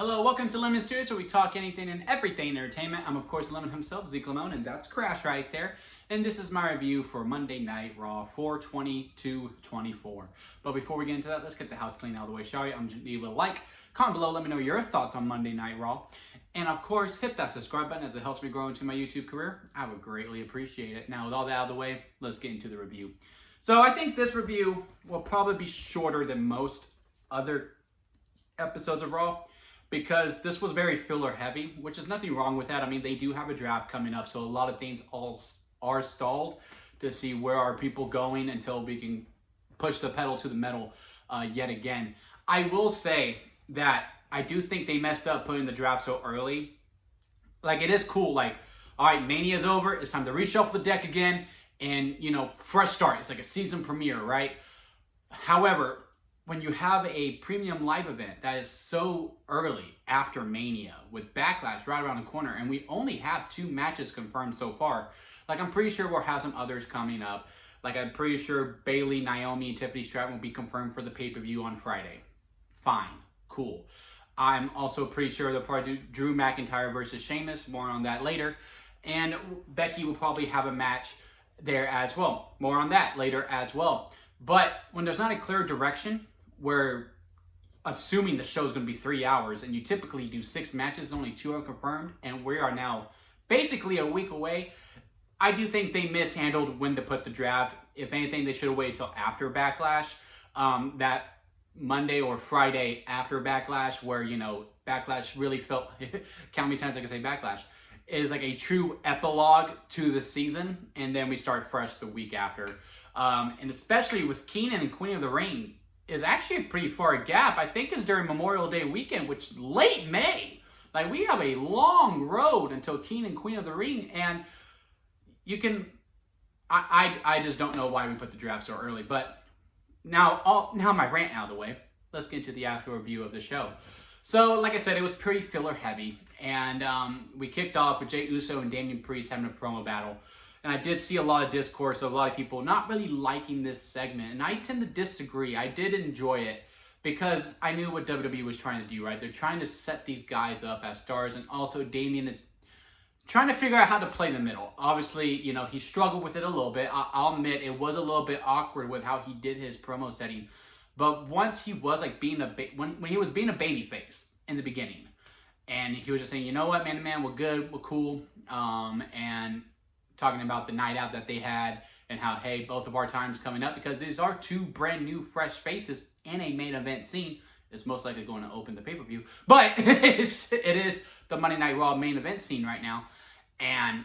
Hello, welcome to Lemon Studios, where we talk anything and everything entertainment. I'm, of course, Lemon himself, Zeke Lemon, and that's Crash right there. And this is my review for Monday Night Raw 4/22/24. But before we get into that, let's get the house clean out of the way, shall we? I'm just leave a like, comment below, let me know your thoughts on Monday Night Raw. And, of course, hit that subscribe button as it helps me grow into my YouTube career. I would greatly appreciate it. Now, with all that out of the way, let's get into the review. So, I think this review will probably be shorter than most other episodes of Raw, because this was very filler heavy, which is nothing wrong with that. I mean, they do have a draft coming up, so a lot of things all are stalled to see where are people going until we can push the pedal to the metal yet again. I will say that I do think they messed up putting the draft so early. Like, it is cool, like, all right, Mania's over, it's time to reshuffle the deck again, and, you know, fresh start. It's like a season premiere, right? However, when you have a premium live event that is so early after Mania, with Backlash right around the corner, and we only have 2 matches confirmed so far, like, I'm pretty sure we'll have some others coming up. Like, I'm pretty sure Bayley, Naomi, and Tiffany Stratton will be confirmed for the pay-per-view on Friday. Fine. Cool. I'm also pretty sure they'll probably do Drew McIntyre versus Sheamus. More on that later. And Becky will probably have a match there as well. More on that later as well. But when there's not a clear direction, where assuming the show is going to be 3 hours and you typically do 6 matches, only 2 are confirmed, and we are now basically a week away, I do think they mishandled when to put the draft. If anything, they should have waited till after Backlash, that Monday or Friday after Backlash, where, you know, Backlash really felt, count how many times I can say Backlash, it is like a true epilogue to the season, and then we start fresh the week after. And especially with Keenan and Queen of the Ring, is actually a pretty far gap. I think it's during Memorial Day weekend, which is late May. Like, we have a long road until King and Queen of the Ring, and you can, I just don't know why we put the draft so early. But now my rant out of the way, let's get into the actual review of the show. So, like I said, it was pretty filler heavy, and we kicked off with Jey Uso and Damian Priest having a promo battle. And I did see a lot of discourse of a lot of people not really liking this segment. And I tend to disagree. I did enjoy it because I knew what WWE was trying to do, right? They're trying to set these guys up as stars. And also Damian is trying to figure out how to play the middle. Obviously, you know, he struggled with it a little bit. I'll admit it was a little bit awkward with how he did his promo setting. But once he was like being when he was being a baby face in the beginning. And he was just saying, you know what, man, we're good, we're cool. And talking about the night out that they had and how, hey, both of our times coming up, because these are 2 brand new fresh faces in a main event scene. It's most likely going to open the pay-per-view, but it is the Monday Night Raw main event scene right now. And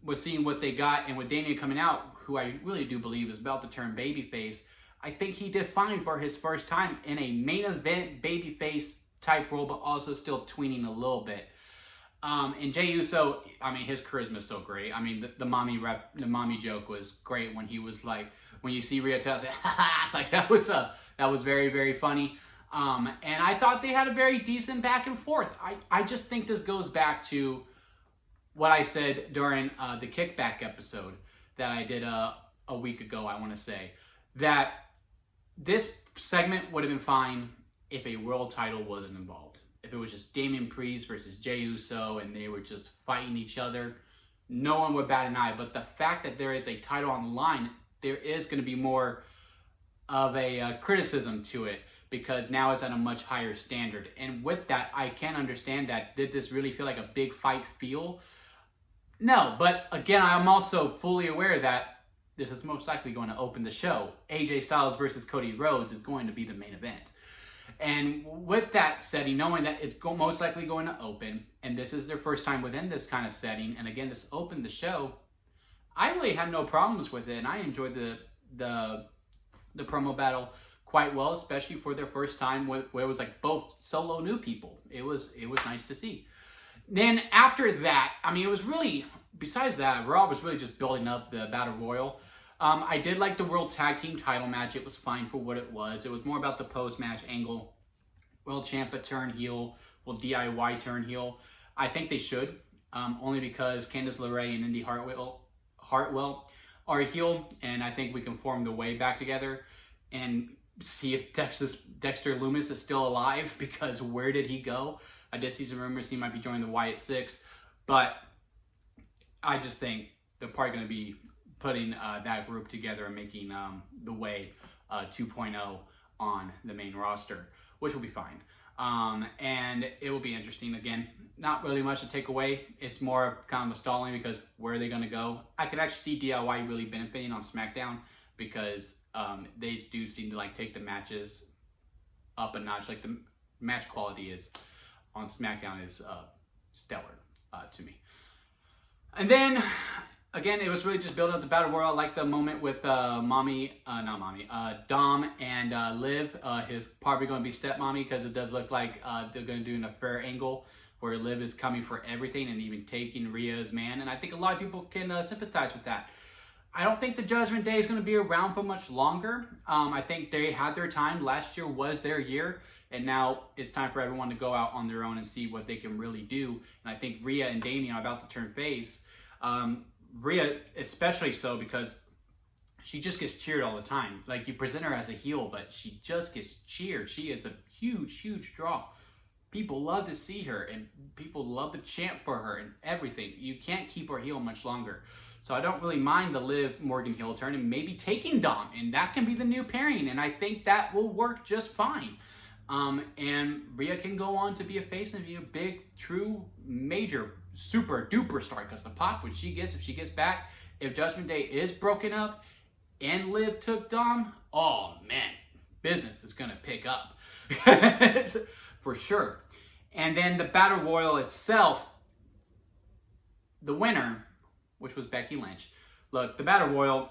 we're seeing what they got, and with Damian coming out, who I really do believe is about to turn babyface, I think he did fine for his first time in a main event babyface type role, but also still tweening a little bit. And Jey Uso, I mean, his charisma is so great. I mean, the mommy joke was great when he was like, when you see Rhea Tell say, like, that was very, very funny. And I thought they had a very decent back and forth. I just think this goes back to what I said during the kickback episode that I did a week ago, I want to say, that this segment would have been fine if a world title wasn't involved. If it was just Damian Priest versus Jey Uso and they were just fighting each other, no one would bat an eye. But the fact that there is a title on the line, there is going to be more of a criticism to it, because now it's at a much higher standard. And with that, I can understand that. Did this really feel like a big fight feel? No, but again, I'm also fully aware that this is most likely going to open the show. AJ Styles versus Cody Rhodes is going to be the main event. And with that setting, knowing that it's most likely going to open, and this is their first time within this kind of setting, and again, this opened the show, I really had no problems with it, and I enjoyed the promo battle quite well, especially for their first time where it was like both solo new people. It was nice to see. Then after that, I mean, it was really, besides that, Raw was really just building up the Battle Royal. I did like the World Tag Team title match. It was fine for what it was. It was more about the post-match angle. World Champa turn heel. Will DIY turn heel? I think they should. Only because Candice LeRae and Indy Hartwell are heel. And I think we can form the way back together. And see if Dexter Lumis is still alive, because where did he go? I did see some rumors he might be joining the Wyatt Six, but I just think they're probably going to be putting that group together and making the Way 2.0 on the main roster, which will be fine. And it will be interesting. Again, not really much to take away. It's more of kind of a stalling, because where are they going to go? I could actually see DIY really benefiting on SmackDown, because they do seem to like take the matches up a notch. Like the match quality is on SmackDown is stellar to me. And then again, it was really just building up the Battle Royal. I like the moment with Dom and Liv. His probably going to be stepmommy, because it does look like they're going to do an affair angle where Liv is coming for everything and even taking Rhea's man. And I think a lot of people can sympathize with that. I don't think the Judgment Day is going to be around for much longer. I think they had their time. Last year was their year. And now it's time for everyone to go out on their own and see what they can really do. And I think Rhea and Damian are about to turn face. Rhea especially so, because she just gets cheered all the time. Like, you present her as a heel, but she just gets cheered. She is a huge, huge draw. People love to see her, and people love to chant for her and everything. You can't keep her heel much longer. So I don't really mind the Liv Morgan heel turn, and maybe taking Dom, and that can be the new pairing, and I think that will work just fine. And Rhea can go on to be a face and be a big, true, major, super duper star, because the pop which she gets, if she gets back, if Judgment Day is broken up and Liv took Dom, oh man, business is gonna pick up for sure. And then the Battle Royal itself, the winner, which was Becky Lynch. Look, the Battle Royal,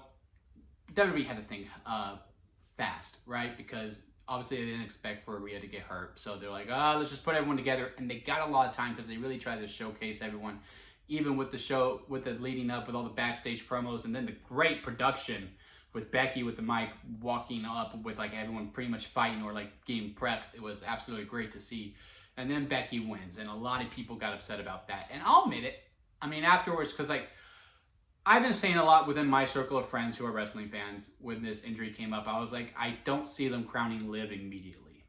WWE had to think fast, right? Because obviously they didn't expect for Rhea to get hurt. So they're like, let's just put everyone together. And they got a lot of time, because they really tried to showcase everyone, even with the show, with the leading up, with all the backstage promos, and then the great production with Becky with the mic walking up with like everyone pretty much fighting or like getting prepped. It was absolutely great to see. And then Becky wins, and a lot of people got upset about that. And I'll admit it. I mean, afterwards, because like, I've been saying a lot within my circle of friends who are wrestling fans, when this injury came up, I was like, I don't see them crowning Liv immediately.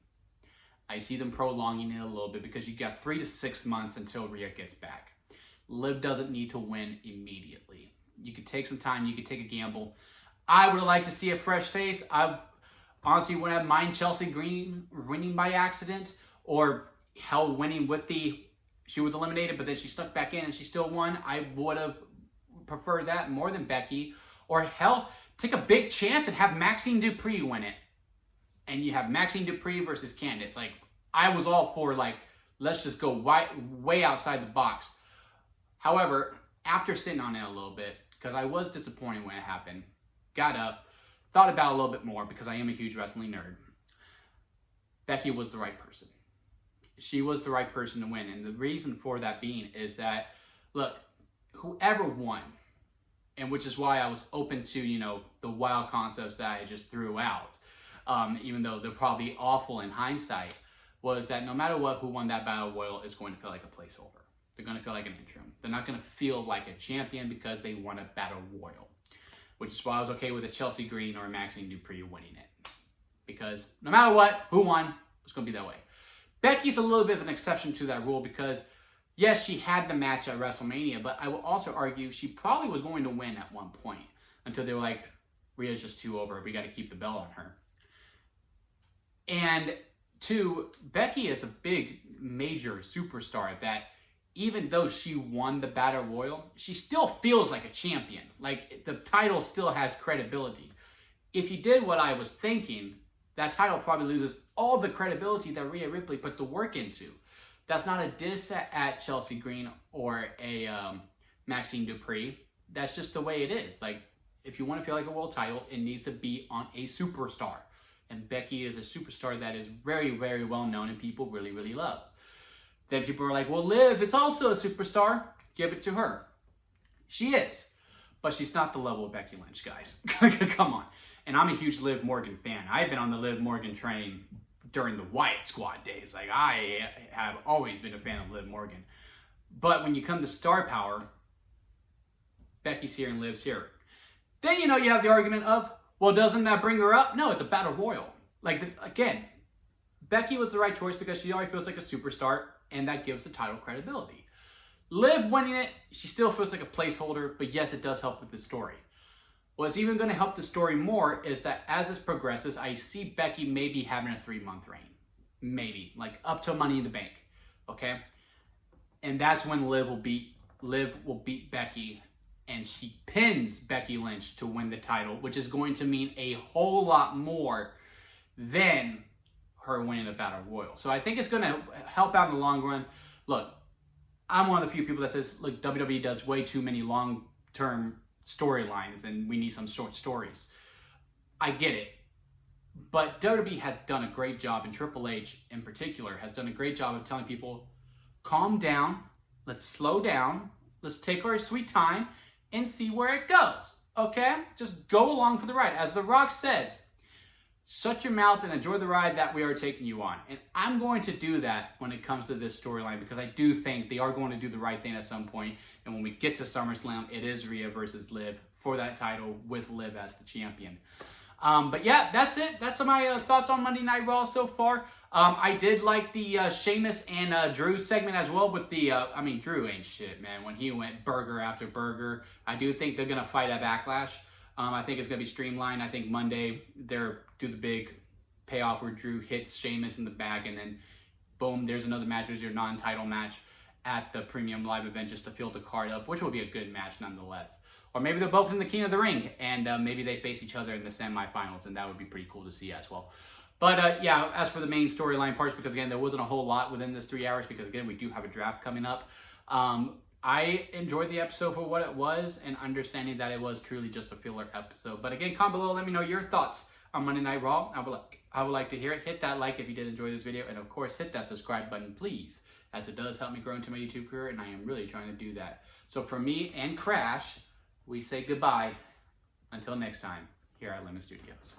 I see them prolonging it a little bit, because you got 3 to 6 months until Rhea gets back. Liv doesn't need to win immediately. You could take some time, you could take a gamble. I would have liked to see a fresh face. I honestly wouldn't have mind Chelsea Green winning by accident, or hell, winning with she was eliminated, but then she stuck back in and she still won. I would have prefer that more than Becky. Or hell, take a big chance and have Maxine Dupree win it, and you have Maxine Dupree versus Candice. Like, I was all for, like, let's just go way outside the box. However, after sitting on it a little bit, because I was disappointed when it happened, got up, thought about it a little bit more, because I am a huge wrestling nerd. Becky was the right person. She was the right person to win, and the reason for that being is that, look, whoever won, and which is why I was open to, you know, the wild concepts that I just threw out, even though they're probably awful in hindsight, was that no matter what, who won that Battle Royal is going to feel like a placeholder. They're going to feel like an interim. They're not going to feel like a champion, because they won a Battle Royal, which is why I was okay with a Chelsea Green or a Maxine Dupree winning it, because no matter what, who won, it's going to be that way. Becky's a little bit of an exception to that rule, because yes, she had the match at WrestleMania, but I will also argue she probably was going to win at one point, until they were like, Rhea's just too over, we got to keep the belt on her. And two, Becky is a big, major superstar that even though she won the Battle Royal, she still feels like a champion. Like, the title still has credibility. If you did what I was thinking, that title probably loses all the credibility that Rhea Ripley put the work into. That's not a diss at Chelsea Green or a Maxine Dupree. That's just the way it is. Like, if you want to feel like a world title, it needs to be on a superstar. And Becky is a superstar that is very, very well known and people really, really love. Then people are like, well, Liv, it's also a superstar. Give it to her. She is. But she's not the level of Becky Lynch, guys. Come on. And I'm a huge Liv Morgan fan. I've been on the Liv Morgan train during the Wyatt Squad days. Like, I have always been a fan of Liv Morgan. But when you come to star power, Becky's here and Liv's here. Then, you know, you have the argument of, well, doesn't that bring her up? No, it's a Battle Royal. again, Becky was the right choice because she already feels like a superstar, and that gives the title credibility. Liv winning it, she still feels like a placeholder, but yes, it does help with the story. What's even going to help the story more is that as this progresses, I see Becky maybe having a 3-month reign. Maybe. Like up to Money in the Bank. Okay? And that's when Liv will beat Becky, and she pins Becky Lynch to win the title, which is going to mean a whole lot more than her winning the Battle Royal. So I think it's going to help out in the long run. Look, I'm one of the few people that says, look, WWE does way too many long-term storylines, and we need some short stories. I get it. But WWE has done a great job, and Triple H in particular has done a great job of telling people, calm down, let's slow down, let's take our sweet time and see where it goes. Okay? Just go along for the ride. As The Rock says, shut your mouth and enjoy the ride that we are taking you on. And I'm going to do that when it comes to this storyline, because I do think they are going to do the right thing at some point. And when we get to SummerSlam, it is Rhea versus Liv for that title with Liv as the champion. But yeah, that's it. That's my thoughts on Monday Night Raw so far. I did like the Sheamus and Drew segment as well with the, Drew ain't shit, man. When he went burger after burger, I do think they're going to fight at Backlash. I think it's going to be streamlined. I think Monday they'll do the big payoff where Drew hits Sheamus in the back, and then boom, there's another match. There's your non-title match at the Premium Live event just to fill the card up, which will be a good match nonetheless. Or maybe they're both in the King of the Ring, and maybe they face each other in the semifinals, and that would be pretty cool to see as well. But yeah, as for the main storyline parts, because again, there wasn't a whole lot within this 3 hours, because again, we do have a draft coming up. I enjoyed the episode for what it was, and understanding that it was truly just a filler episode. But again, comment below, let me know your thoughts on Monday Night Raw. I would like to hear it. Hit that like if you did enjoy this video, and of course, hit that subscribe button, please, as it does help me grow into my YouTube career, and I am really trying to do that. So for me and Crash, we say goodbye until next time here at Lemon Studios.